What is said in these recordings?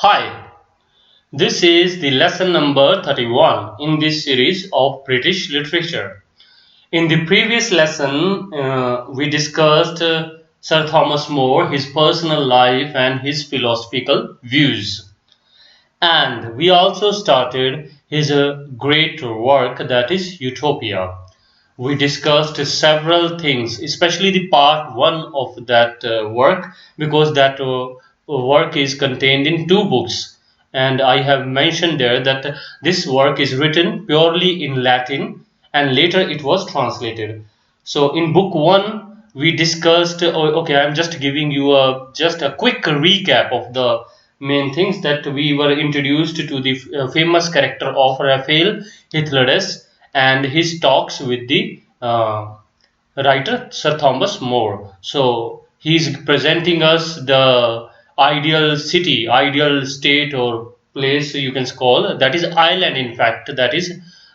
Hi, this is the lesson number 31 in this series of British literature. In the previous lesson, we discussed Sir Thomas More, his personal life and his philosophical views. And we also started his great work, that is Utopia. We discussed several things, especially the part 1 of that work, because that work is contained in two books. And I have mentioned there that this work is written purely in Latin and later it was translated. So in book 1, we discussed, okay, I'm just giving you just a quick recap of the main things that we were introduced to the famous character of Raphael Hythlodas and his talks with the writer Sir Thomas More. So he's presenting us the ideal city, ideal state or place you can call, that is island, in fact, that is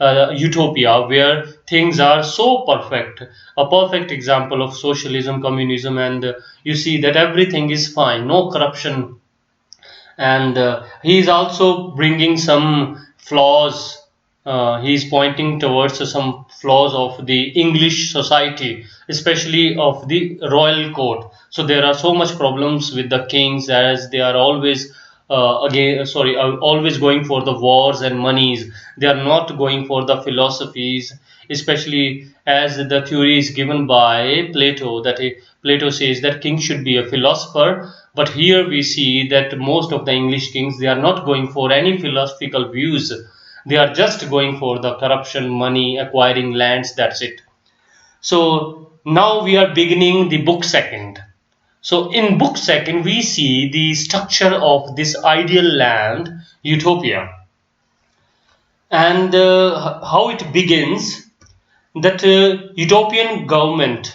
utopia, where things are so perfect, a perfect example of socialism, communism, and you see that everything is fine, no corruption, and he is also bringing some flaws. He is pointing towards some flaws of the English society, especially of the royal court. So there are so much problems with the kings, as they are always always going for the wars and monies. They are not going for the philosophies, especially as the theory is given by Plato, that Plato says that king should be a philosopher. But here we see that most of the English kings, they are not going for any philosophical views. They are just going for the corruption, money, acquiring lands, that's it. So now we are beginning the book second. So in book second, we see the structure of this ideal land, utopia. And how it begins, that utopian government,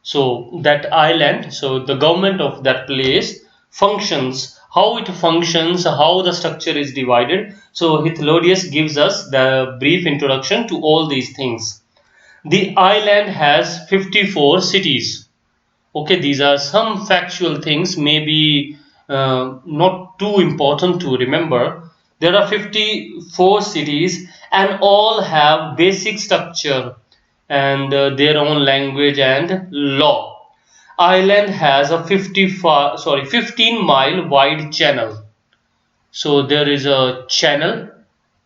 so that island, so the government of that place functions, how it functions, how the structure is divided. So Hythlodas gives us the brief introduction to all these things. The island has 54 cities. Okay, these are some factual things, maybe not too important to remember. There are 54 cities and all have basic structure and their own language and law. Ireland has a 15-mile wide channel. So there is a channel,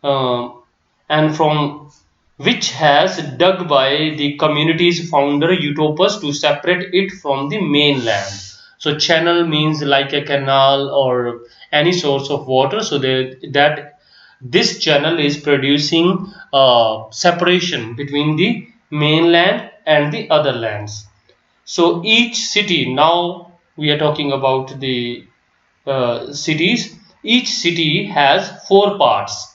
and from which has dug by the community's founder Utopus to separate it from the mainland. So channel means like a canal or any source of water. So that this channel is producing separation between the mainland and the other lands. So each city, now we are talking about the cities. Each city has four parts.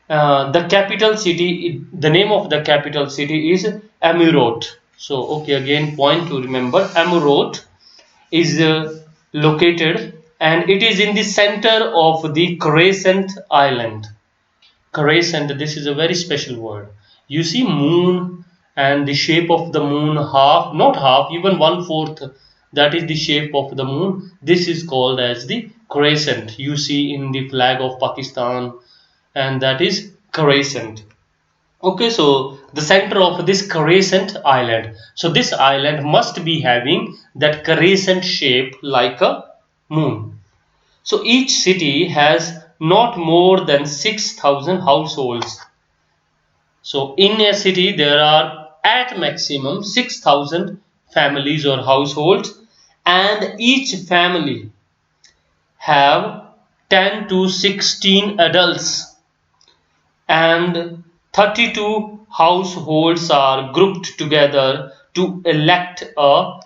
The capital city, the name of the capital city is Amuroth. So okay, again point to remember, Amuroth is located and it is in the center of the Crescent Island. Crescent, this is a very special word. You see moon and the shape of the moon, half, not half, even 1/4, that is the shape of the moon. This is called as the crescent. You see in the flag of Pakistan, and that is crescent. Okay, so the center of this crescent island. So this island must be having that crescent shape like a moon. So each city has not more than 6,000 households. So in a city there are at maximum 6,000 families or households, and each family have 10 to 16 adults, and 32 households are grouped together to elect a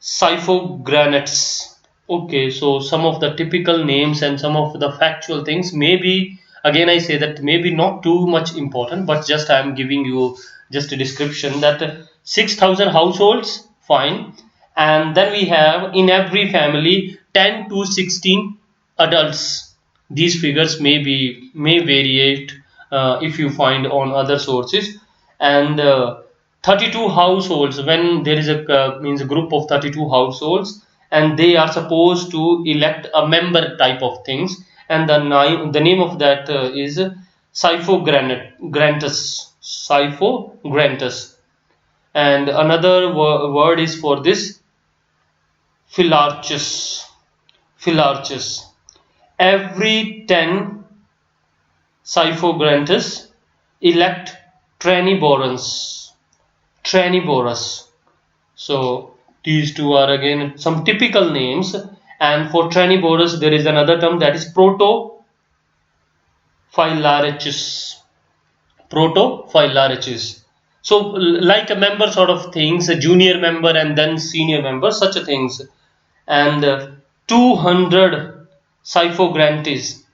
suffraganates. Okay, so some of the typical names and some of the factual things, maybe again I say that maybe not too much important, but just I am giving you just a description that 6,000 households, fine, and then we have in every family 10 to 16 adults. These figures may variate if you find on other sources, and 32 households, when there is a means a group of 32 households, and they are supposed to elect a member type of things, and the name of that is Sipho-Grantus. Sipho-Grantus. And another word is for this, Philarchus. Philarchus. Every 10 Sipho-Grantus elect Treniborans. Treniborus. So these two are again some typical names, and for Treniborus there is another term, that is Proto-Philarichus. Proto-Philarichus. So like a member sort of things, a junior member and then senior member, such a things. And 200 Sipho-Grantis.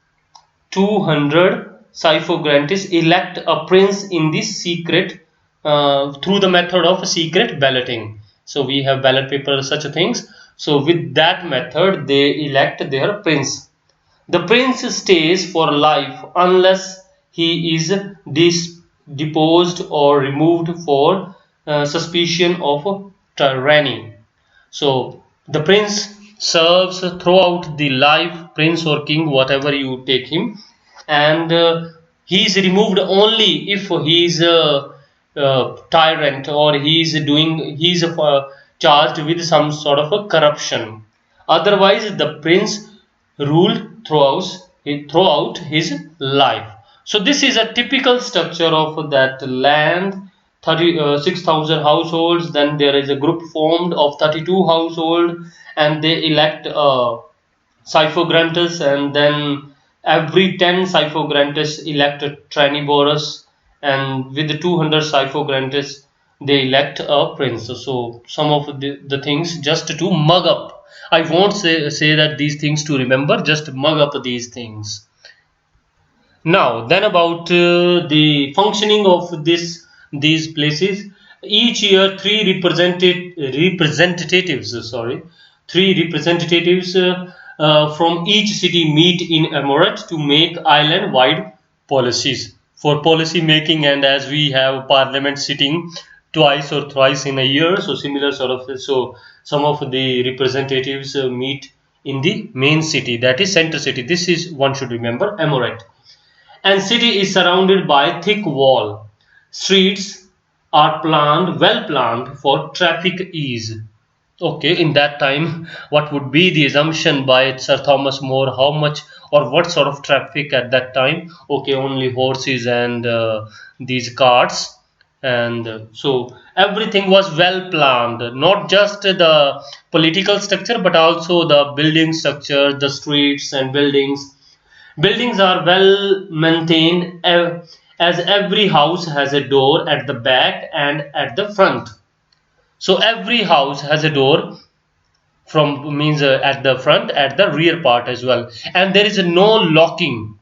200 Sipho-Grantis elect a prince in the secret through the method of secret balloting. So we have ballot paper, such things. So with that method they elect their prince. The prince stays for life unless he is deposed or removed for suspicion of tyranny. So the prince serves throughout the life, prince or king, whatever you take him, and he is removed only if he is a tyrant, or he is charged with some sort of a corruption. Otherwise the prince ruled throughout his life. So this is a typical structure of that land. 6,000 households, then there is a group formed of 32 households, and they elect Sipho-Grantus, and then every 10 Sipho-Grantus elect a Treniborus, and with the 200 Sipho-Grantus they elect a prince. So some of the things just to mug up. I won't say that these things to remember, just mug up these things. Now then about the functioning of these places. Each year three representatives from each city meet in Emirate to make island wide policies for policy making, and as we have parliament sitting twice or thrice in a year, so similar sort of, so some of the representatives meet in the main city, that is center city. This is, one should remember, Emirate. And city is surrounded by thick wall. Streets are well planned for traffic ease. Okay, in that time, what would be the assumption by Sir Thomas More? How much or what sort of traffic at that time? Okay, only horses and these carts. And so everything was well planned, not just the political structure, but also the building structure, the streets and buildings. Buildings are well maintained, as every house has a door at the back and at the front. So every house has a door from at the front, at the rear part as well, and there is no locking.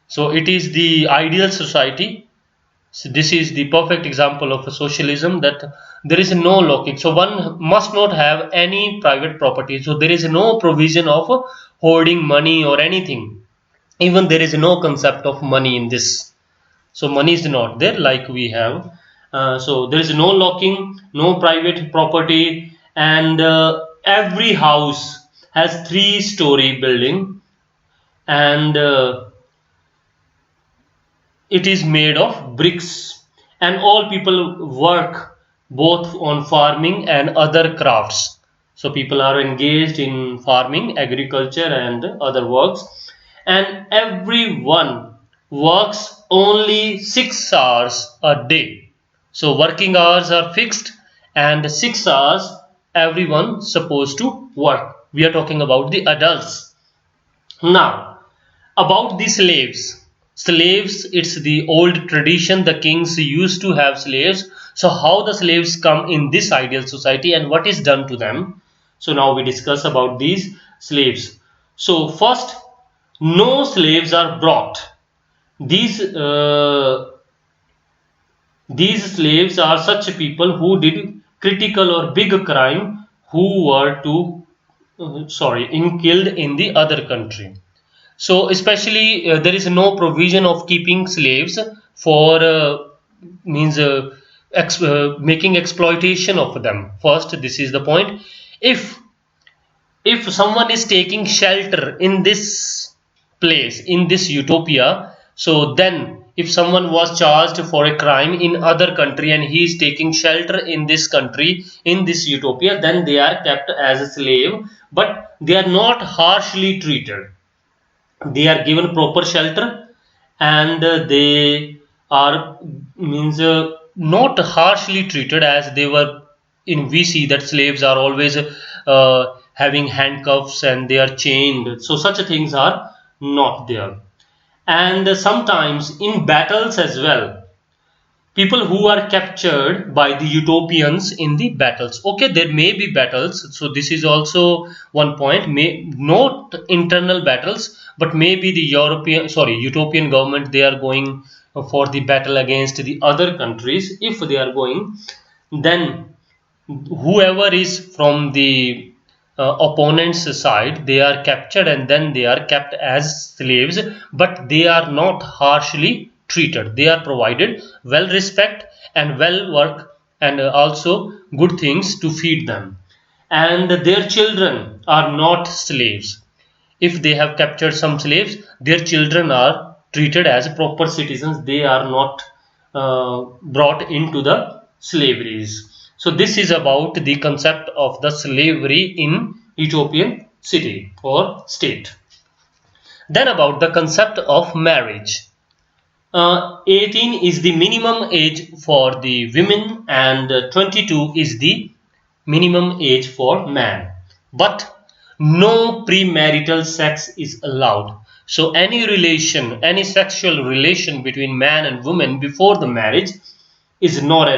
So it is the ideal society. So this is the perfect example of a socialism, that there is no locking. So one must not have any private property. So there is no provision of hoarding money or anything. Even there is no concept of money in this. So money is not there like we have. So there is no locking, no private property, and every house has 3-story building, and it is made of bricks, and all people work both on farming and other crafts. So people are engaged in farming, agriculture and other works, and everyone works only 6 hours a day. So working hours are fixed, and 6 hours everyone supposed to work. We are talking about the adults. Now about the slaves. Slaves, it's the old tradition, the kings used to have slaves. So how the slaves come in this ideal society and what is done to them? So now we discuss about these slaves. So first, no slaves are brought. These slaves are such people who did critical or big crime, who were killed in the other country. So especially there is no provision of keeping slaves for making exploitation of them. First, this is the point. If if someone is taking shelter in this place, in this utopia, so then if someone was charged for a crime in other country and he is taking shelter in this country, in this utopia, then they are kept as a slave, but they are not harshly treated. They are given proper shelter, and they are means not harshly treated as they were in. We see that slaves are always having handcuffs and they are chained, so such things are not there. And sometimes in battles as well, people who are captured by the utopians in the battles. Okay, there may be battles, so this is also one point, may not internal battles, but maybe the utopian government, they are going for the battle against the other countries. If they are going, then whoever is from the opponent's side, they are captured and then they are kept as slaves, but they are not harshly treated. They are provided well respect and well work, and also good things to feed them, and their children are not slaves. If they have captured some slaves, their children are treated as proper citizens. They are not brought into the slaveries. So this is about the concept of the slavery in utopian city or state. Then about the concept of marriage. 18 is the minimum age for the women and 22 is the minimum age for man. But no premarital sex is allowed. So any relation, any sexual relation between man and woman before the marriage is not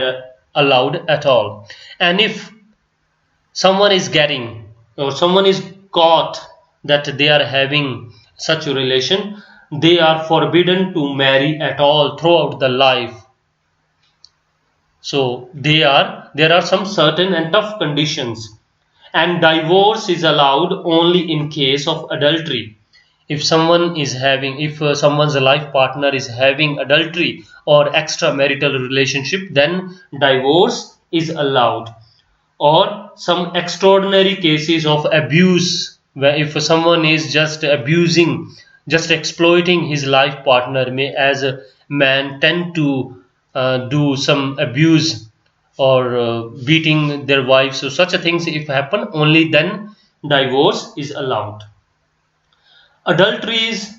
allowed at all. And if someone is getting or someone is caught that they are having such a relation, they are forbidden to marry at all throughout the life. So there are some certain and tough conditions, and divorce is allowed only in case of adultery. If someone's life partner is having adultery or extramarital relationship, then divorce is allowed. Or some extraordinary cases of abuse, where if someone is just abusing, just exploiting his life partner, may as a man tend to do some abuse or beating their wives. So such a things if happen, only then divorce is allowed. Adulterers,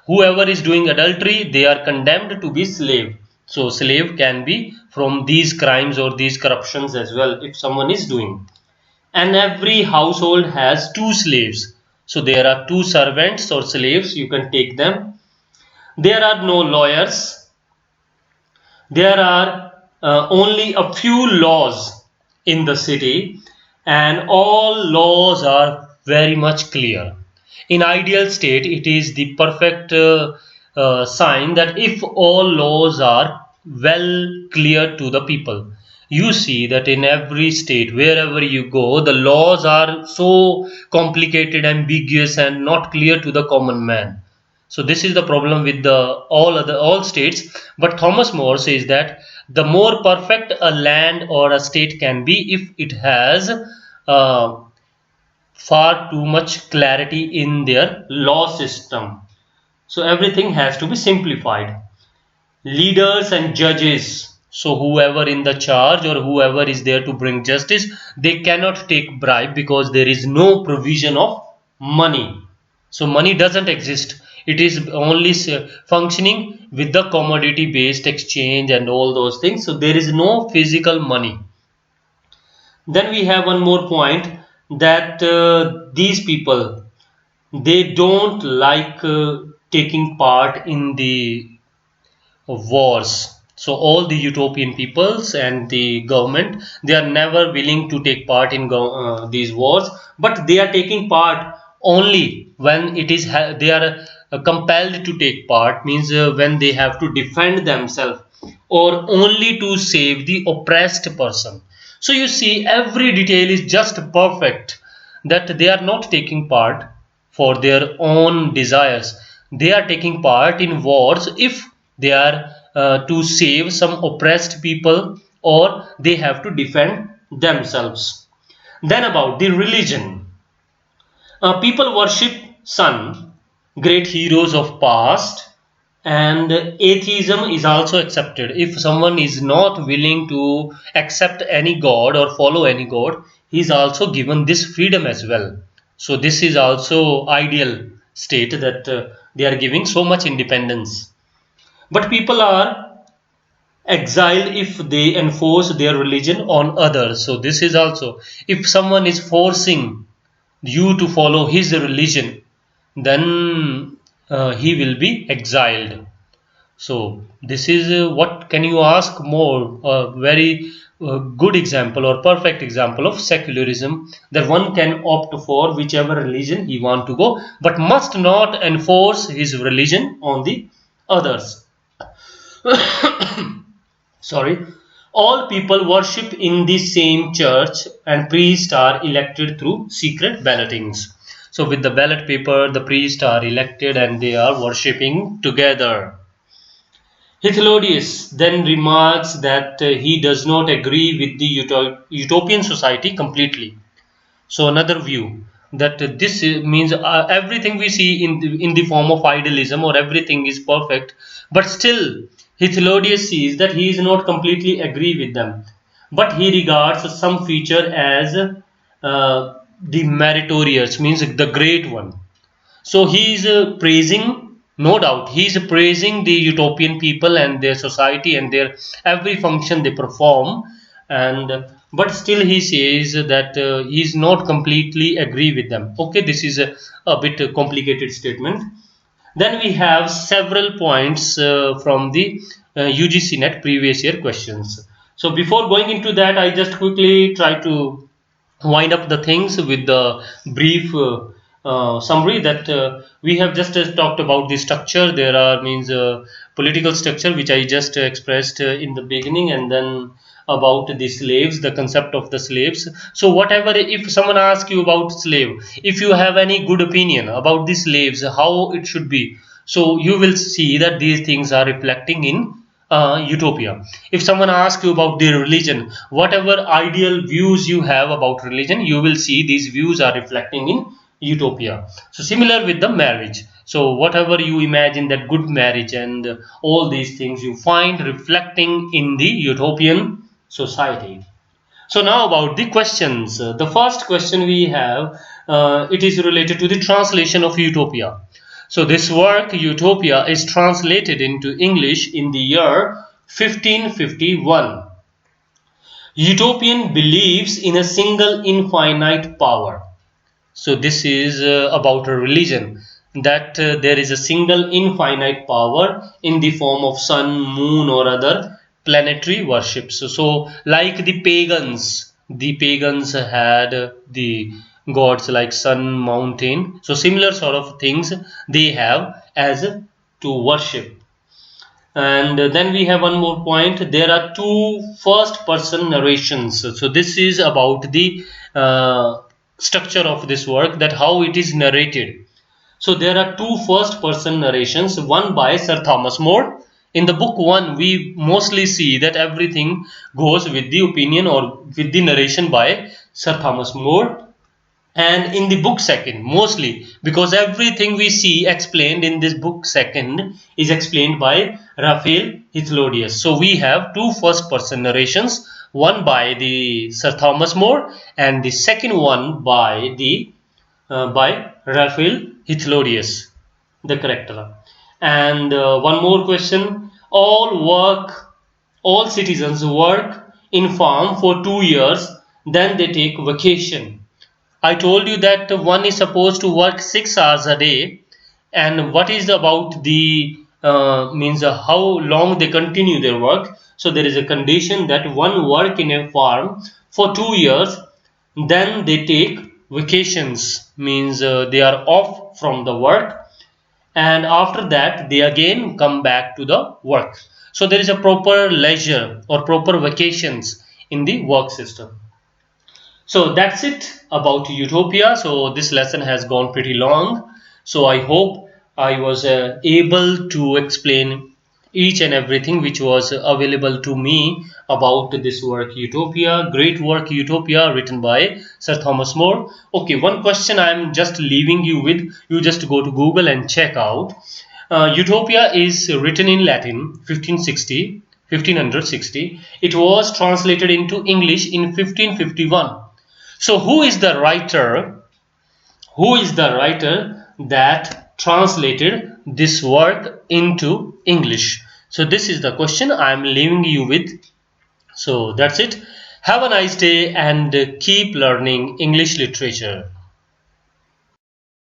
whoever is doing adultery, they are condemned to be slave. So slave can be from these crimes or these corruptions as well if someone is doing. And every household has 2 slaves. So there are 2 servants or slaves, you can take them. There are no lawyers. There are only a few laws in the city, and all laws are very much clear. In ideal state, it is the perfect sign that if all laws are well clear to the people. You see that in every state, wherever you go, the laws are so complicated, ambiguous, and not clear to the common man. So this is the problem with all states. But Thomas More says that the more perfect a land or a state can be if it has far too much clarity in their law system. So everything has to be simplified. Leaders and judges, so whoever in the charge or whoever is there to bring justice, they cannot take bribe because there is no provision of money. So money doesn't exist. It is only functioning with the commodity based exchange and all those things. So there is no physical money. Then we have one more point, that these people, they don't like taking part in the wars. So all the utopian peoples and the government, they are never willing to take part in these wars, but they are taking part only when it is they are compelled to take part, means when they have to defend themselves or only to save the oppressed person. So you see, every detail is just perfect, that they are not taking part for their own desires. They are taking part in wars if they are to save some oppressed people, or they have to defend themselves. Then about the religion. People worship sun, great heroes of past, and atheism is also accepted. If someone is not willing to accept any god or follow any god, he is also given this freedom as well. So this is also ideal state that they are giving so much independence. But people are exiled if they enforce their religion on others. So this is also, if someone is forcing you to follow his religion, then he will be exiled. So this is what can you ask more? A very good example or perfect example of secularism, that one can opt for whichever religion he want to go, but must not enforce his religion on the others. Sorry. All people worship in the same church and priests are elected through secret ballotings. So with the ballot paper, the priests are elected and they are worshipping together. Hythlodaeus then remarks that he does not agree with the utopian society completely. So another view that this means everything we see in the form of idealism, or everything is perfect, but still Hythlodaeus sees that he is not completely agree with them, but he regards some feature as the meritorious, means the great one. So he is praising, no doubt, he is praising the utopian people and their society and their every function they perform, and but still he says that he is not completely agree with them. Okay, this is a bit complicated statement. Then we have several points from the UGC NET previous year questions. So before going into that, I just quickly try to wind up the things with the brief summary that we have just talked about the structure. There are means political structure which I just expressed in the beginning, and then about the slaves, the concept of the slaves. So whatever, if someone asks you about slave, if you have any good opinion about the slaves, how it should be, so you will see that these things are reflecting in utopia. If someone asks you about their religion, whatever ideal views you have about religion, you will see these views are reflecting in utopia. So similar with the marriage. So whatever you imagine, that good marriage and all these things, you find reflecting in the utopian society. So now about the questions. The first question we have, it is related to the translation of utopia. So this work, Utopia, is translated into English in the year 1551. Utopian believes in a single infinite power. So this is about a religion, that there is a single infinite power in the form of sun, moon or other planetary worships. So like the pagans had the gods like sun, mountain. So similar sort of things they have as to worship. And then we have one more point. There are two first person narrations. So this is about the structure of this work, that how it is narrated. So there are two first person narrations, one by Sir Thomas More. In the book 1 we mostly see that everything goes with the opinion or with the narration by Sir Thomas More, and in the book 2 mostly, because everything we see explained in this book 2 is explained by Raphael Hythlodaeus. So we have two first person narrations, one by the Sir Thomas More and the second one by the by Raphael Hythlodaeus, the character. And one more question. All citizens work in farm for 2 years, then they take vacation. I told you that one is supposed to work 6 hours a day, and what is about the means how long they continue their work. So there is a condition that one work in a farm for 2 years, then they take vacations, means they are off from the work, and after that they again come back to the work. So there is a proper leisure or proper vacations in the work system. So that's it about utopia. So this lesson has gone pretty long, so I hope I was able to explain each and everything which was available to me about this work Utopia, great work Utopia, written by Sir Thomas More. Okay, one question I'm just leaving you with. You just go to Google and check out. Utopia is written in Latin 1560. It was translated into English in 1551. So who is the writer? Who is the writer that translated this work into English? So this is the question I am leaving you with. So that's it. Have a nice day and keep learning English literature.